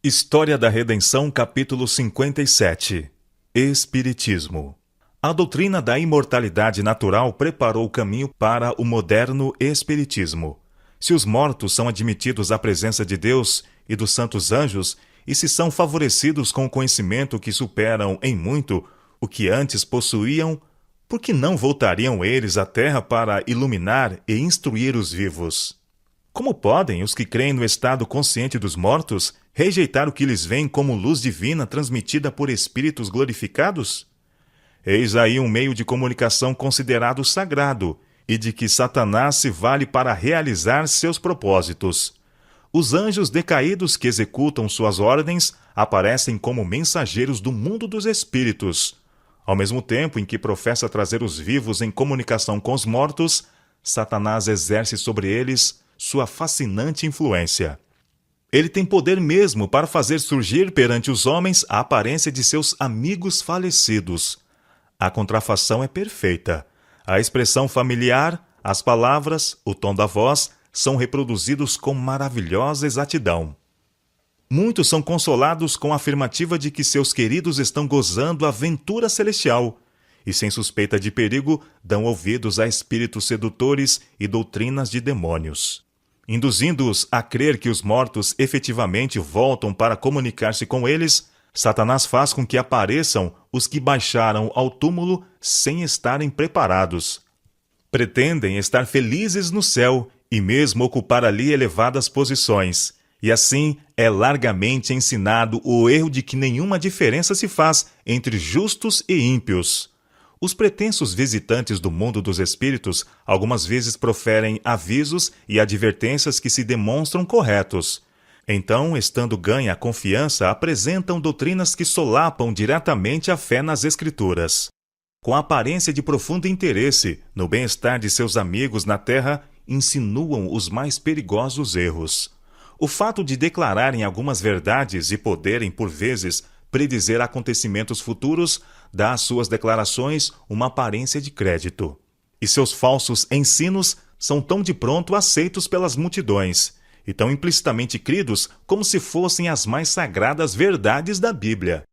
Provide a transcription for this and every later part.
História da Redenção, capítulo 57. Espiritismo. A doutrina da imortalidade natural preparou o caminho para o moderno espiritismo. Se os mortos são admitidos à presença de Deus e dos santos anjos, e se são favorecidos com o conhecimento que superam em muito o que antes possuíam, por que não voltariam eles à Terra para iluminar e instruir os vivos? Como podem os que creem no estado consciente dos mortos rejeitar o que lhes vem como luz divina transmitida por espíritos glorificados? Eis aí um meio de comunicação considerado sagrado e de que Satanás se vale para realizar seus propósitos. Os anjos decaídos que executam suas ordens aparecem como mensageiros do mundo dos espíritos. Ao mesmo tempo em que professa trazer os vivos em comunicação com os mortos, Satanás exerce sobre eles sua fascinante influência. Ele tem poder mesmo para fazer surgir perante os homens a aparência de seus amigos falecidos. A contrafação é perfeita. A expressão familiar, as palavras, o tom da voz são reproduzidos com maravilhosa exatidão. Muitos são consolados com a afirmativa de que seus queridos estão gozando a ventura celestial e, sem suspeita de perigo, dão ouvidos a espíritos sedutores e doutrinas de demônios. Induzindo-os a crer que os mortos efetivamente voltam para comunicar-se com eles, Satanás faz com que apareçam os que baixaram ao túmulo sem estarem preparados. Pretendem estar felizes no céu e mesmo ocupar ali elevadas posições, e assim é largamente ensinado o erro de que nenhuma diferença se faz entre justos e ímpios. Os pretensos visitantes do mundo dos espíritos algumas vezes proferem avisos e advertências que se demonstram corretos. Então, estando ganha a confiança, apresentam doutrinas que solapam diretamente a fé nas Escrituras. Com a aparência de profundo interesse no bem-estar de seus amigos na terra, insinuam os mais perigosos erros. O fato de declararem algumas verdades e poderem, por vezes, predizer acontecimentos futuros, dá às suas declarações uma aparência de crédito. E seus falsos ensinos são tão de pronto aceitos pelas multidões, e tão implicitamente cridos como se fossem as mais sagradas verdades da Bíblia.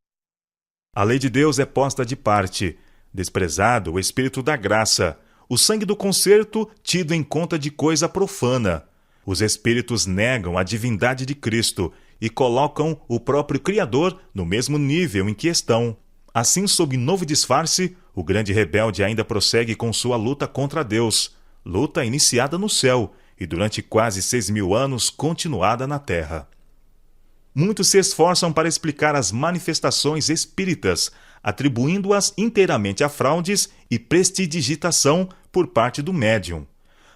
A lei de Deus é posta de parte, desprezado o Espírito da graça, o sangue do concerto tido em conta de coisa profana. Os espíritos negam a divindade de Cristo e colocam o próprio Criador no mesmo nível em que estão. Assim, sob novo disfarce, o grande rebelde ainda prossegue com sua luta contra Deus, luta iniciada no céu e durante quase 6.000 anos continuada na terra. Muitos se esforçam para explicar as manifestações espíritas, atribuindo-as inteiramente a fraudes e prestidigitação por parte do médium.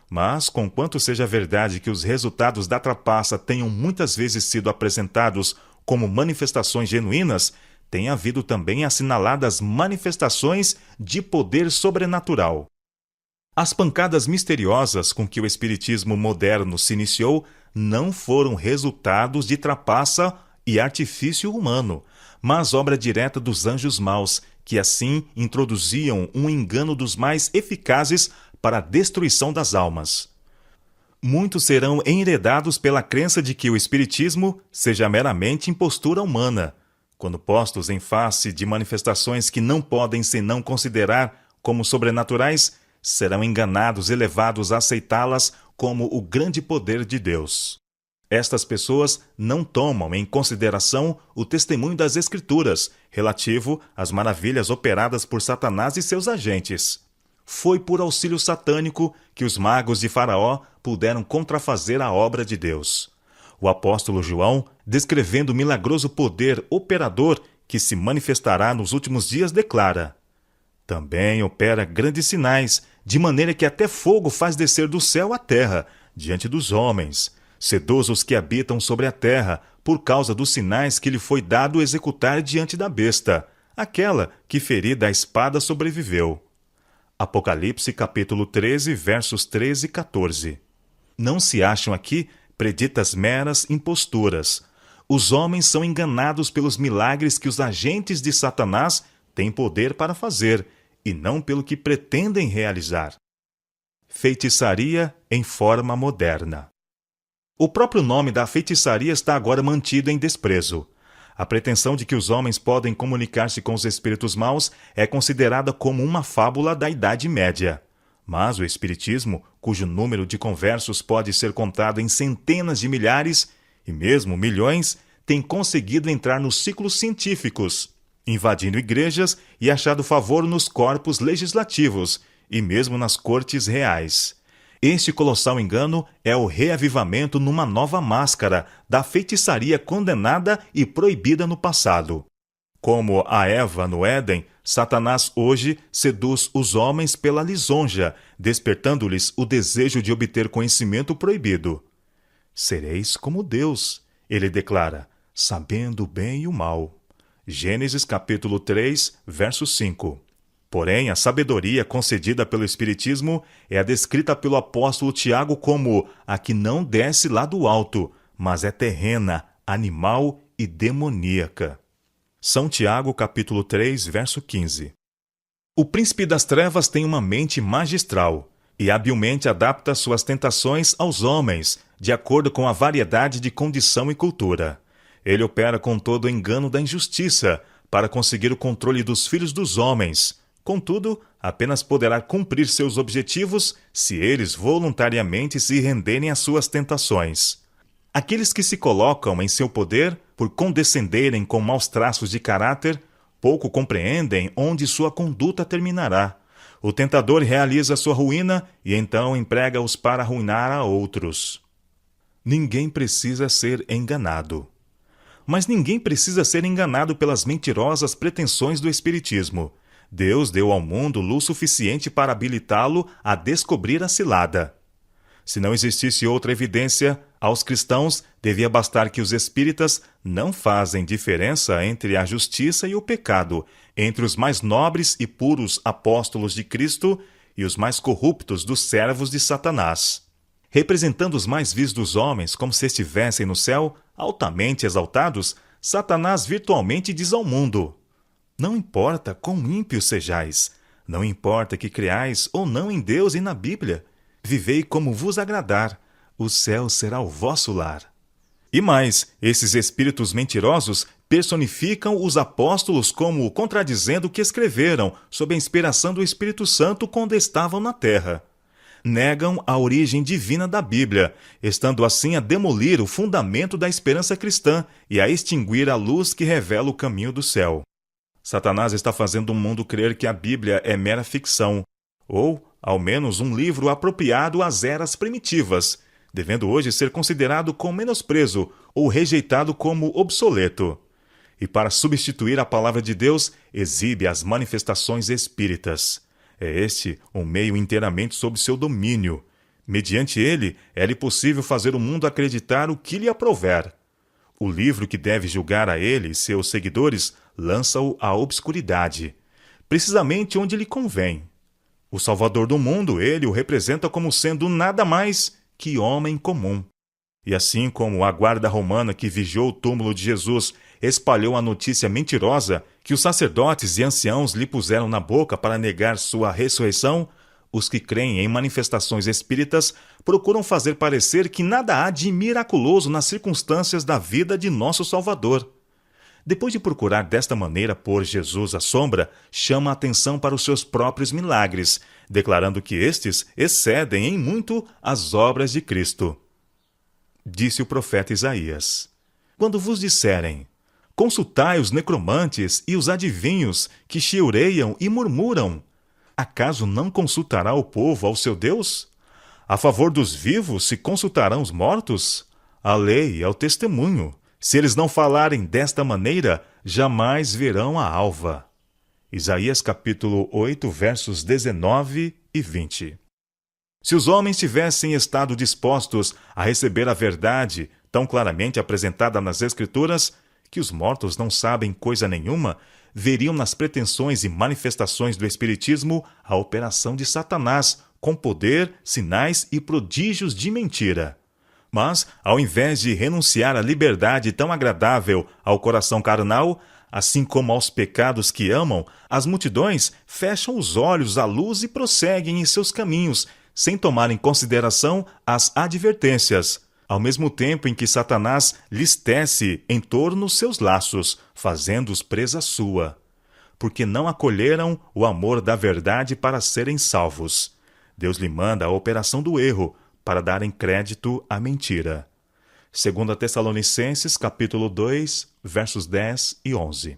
Mas, conquanto seja verdade que os resultados da trapaça tenham muitas vezes sido apresentados como manifestações genuínas, tem havido também assinaladas manifestações de poder sobrenatural. As pancadas misteriosas com que o espiritismo moderno se iniciou não foram resultados de trapaça e artifício humano, mas obra direta dos anjos maus, que assim introduziam um engano dos mais eficazes para a destruição das almas. Muitos serão enredados pela crença de que o espiritismo seja meramente impostura humana, quando postos em face de manifestações que não podem senão considerar como sobrenaturais, serão enganados e levados a aceitá-las como o grande poder de Deus. Estas pessoas não tomam em consideração o testemunho das Escrituras relativo às maravilhas operadas por Satanás e seus agentes. Foi por auxílio satânico que os magos de Faraó puderam contrafazer a obra de Deus. O apóstolo João, descrevendo o milagroso poder operador que se manifestará nos últimos dias, declara: também opera grandes sinais, de maneira que até fogo faz descer do céu à terra, diante dos homens, sedosos que habitam sobre a terra, por causa dos sinais que lhe foi dado executar diante da besta, aquela que ferida a espada sobreviveu. Apocalipse capítulo 13, versos 13 e 14. Não se acham aqui preditas meras imposturas. Os homens são enganados pelos milagres que os agentes de Satanás têm poder para fazer, e não pelo que pretendem realizar. Feitiçaria em forma moderna. O próprio nome da feitiçaria está agora mantido em desprezo. A pretensão de que os homens podem comunicar-se com os espíritos maus é considerada como uma fábula da Idade Média. Mas o espiritismo, cujo número de conversos pode ser contado em centenas de milhares e mesmo milhões, tem conseguido entrar nos ciclos científicos, invadindo igrejas e achado favor nos corpos legislativos e mesmo nas cortes reais. Este colossal engano é o reavivamento numa nova máscara da feitiçaria condenada e proibida no passado. Como a Eva no Éden, Satanás hoje seduz os homens pela lisonja, despertando-lhes o desejo de obter conhecimento proibido. Sereis como Deus, ele declara, sabendo o bem e o mal. Gênesis capítulo 3, verso 5. Porém, a sabedoria concedida pelo Espiritismo é descrita pelo apóstolo Tiago como a que não desce lá do alto, mas é terrena, animal e demoníaca. São Tiago, capítulo 3, verso 15. O príncipe das trevas tem uma mente magistral e habilmente adapta suas tentações aos homens, de acordo com a variedade de condição e cultura. Ele opera com todo o engano da injustiça para conseguir o controle dos filhos dos homens. Contudo, apenas poderá cumprir seus objetivos se eles voluntariamente se renderem às suas tentações. Aqueles que se colocam em seu poder, por condescenderem com maus traços de caráter, pouco compreendem onde sua conduta terminará. O tentador realiza sua ruína e então emprega-os para arruinar a outros. Ninguém precisa ser enganado. Mas ninguém precisa ser enganado pelas mentirosas pretensões do Espiritismo. Deus deu ao mundo luz suficiente para habilitá-lo a descobrir a cilada. Se não existisse outra evidência, aos cristãos devia bastar que os espíritas não fazem diferença entre a justiça e o pecado, entre os mais nobres e puros apóstolos de Cristo e os mais corruptos dos servos de Satanás. Representando os mais vis dos homens como se estivessem no céu, altamente exaltados, Satanás virtualmente diz ao mundo: não importa quão ímpios sejais, não importa que creais ou não em Deus e na Bíblia, vivei como vos agradar, o céu será o vosso lar. E mais, esses espíritos mentirosos personificam os apóstolos como contradizendo o que escreveram sob a inspiração do Espírito Santo quando estavam na terra. Negam a origem divina da Bíblia, estando assim a demolir o fundamento da esperança cristã e a extinguir a luz que revela o caminho do céu. Satanás está fazendo o mundo crer que a Bíblia é mera ficção, ou, ao menos, um livro apropriado às eras primitivas, devendo hoje ser considerado com menosprezo ou rejeitado como obsoleto. E para substituir a palavra de Deus, exibe as manifestações espíritas. É este um meio inteiramente sob seu domínio. Mediante ele, é-lhe possível fazer o mundo acreditar o que lhe aprouver. O livro que deve julgar a ele e seus seguidores lança-o à obscuridade, precisamente onde lhe convém. O Salvador do mundo, ele o representa como sendo nada mais que homem comum. E assim como a guarda romana que vigiou o túmulo de Jesus espalhou a notícia mentirosa que os sacerdotes e anciãos lhe puseram na boca para negar sua ressurreição, os que creem em manifestações espíritas procuram fazer parecer que nada há de miraculoso nas circunstâncias da vida de nosso Salvador. Depois de procurar desta maneira pôr Jesus à sombra, chama a atenção para os seus próprios milagres, declarando que estes excedem em muito as obras de Cristo. Disse o profeta Isaías: quando vos disserem, consultai os necromantes e os adivinhos que chiureiam e murmuram, acaso não consultará o povo ao seu Deus? A favor dos vivos se consultarão os mortos? A lei é o testemunho. Se eles não falarem desta maneira, jamais verão a alva. Isaías capítulo 8, versos 19 e 20. Se os homens tivessem estado dispostos a receber a verdade tão claramente apresentada nas Escrituras, que os mortos não sabem coisa nenhuma, veriam nas pretensões e manifestações do Espiritismo a operação de Satanás, com poder, sinais e prodígios de mentira. Mas, ao invés de renunciar à liberdade tão agradável ao coração carnal, assim como aos pecados que amam, as multidões fecham os olhos à luz e prosseguem em seus caminhos, sem tomar em consideração as advertências. ao mesmo tempo em que Satanás lhes tece em torno seus laços, fazendo-os presa sua, porque não acolheram o amor da verdade para serem salvos. Deus lhe manda a operação do erro, para darem crédito à mentira. 2 Tessalonicenses, capítulo 2, versos 10 e 11.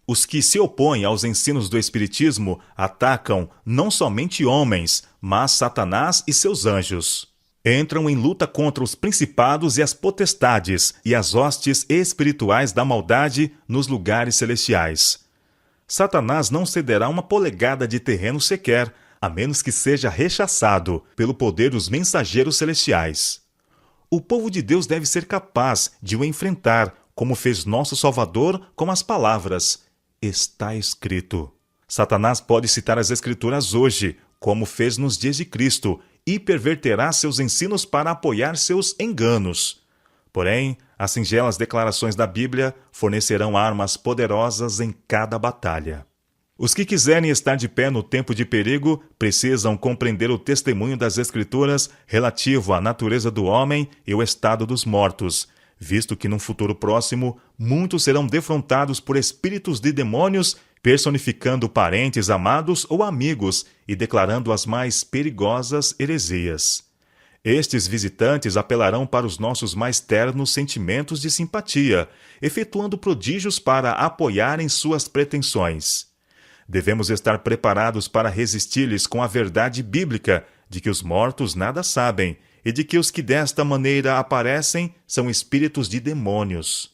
Os que se opõem aos ensinos do Espiritismo atacam não somente homens, mas Satanás e seus anjos. Entram em luta contra os principados e as potestades e as hostes espirituais da maldade nos lugares celestiais. Satanás não cederá uma polegada de terreno sequer, a menos que seja rechaçado pelo poder dos mensageiros celestiais. O povo de Deus deve ser capaz de o enfrentar, como fez nosso Salvador com as palavras: está escrito. Satanás pode citar as Escrituras hoje, como fez nos dias de Cristo, e perverterá seus ensinos para apoiar seus enganos. Porém, as singelas declarações da Bíblia fornecerão armas poderosas em cada batalha. Os que quiserem estar de pé no tempo de perigo precisam compreender o testemunho das Escrituras relativo à natureza do homem e o estado dos mortos, visto que num futuro próximo muitos serão defrontados por espíritos de demônios, personificando parentes amados ou amigos e declarando as mais perigosas heresias. Estes visitantes apelarão para os nossos mais ternos sentimentos de simpatia, efetuando prodígios para apoiarem suas pretensões. Devemos estar preparados para resistir-lhes com a verdade bíblica de que os mortos nada sabem e de que os que desta maneira aparecem são espíritos de demônios.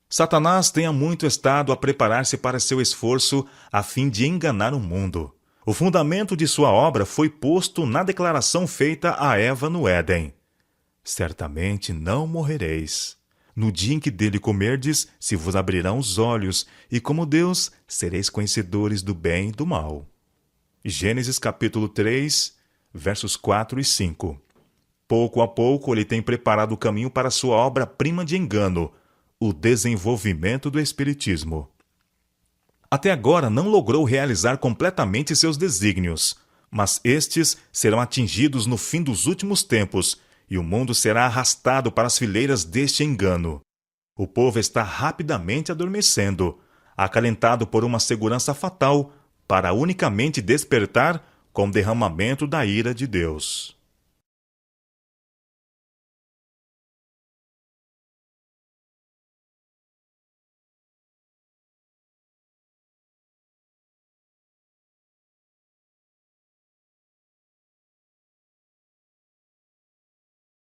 Satanás tem há muito estado a preparar-se para seu esforço a fim de enganar o mundo. O fundamento de sua obra foi posto na declaração feita a Eva no Éden: certamente não morrereis. No dia em que dele comerdes, se vos abrirão os olhos, e como Deus, sereis conhecedores do bem e do mal. Gênesis capítulo 3, versos 4 e 5. Pouco a pouco ele tem preparado o caminho para sua obra-prima de engano, o desenvolvimento do Espiritismo. Até agora não logrou realizar completamente seus desígnios, mas estes serão atingidos no fim dos últimos tempos, e o mundo será arrastado para as fileiras deste engano. O povo está rapidamente adormecendo, acalentado por uma segurança fatal, para unicamente despertar com o derramamento da ira de Deus.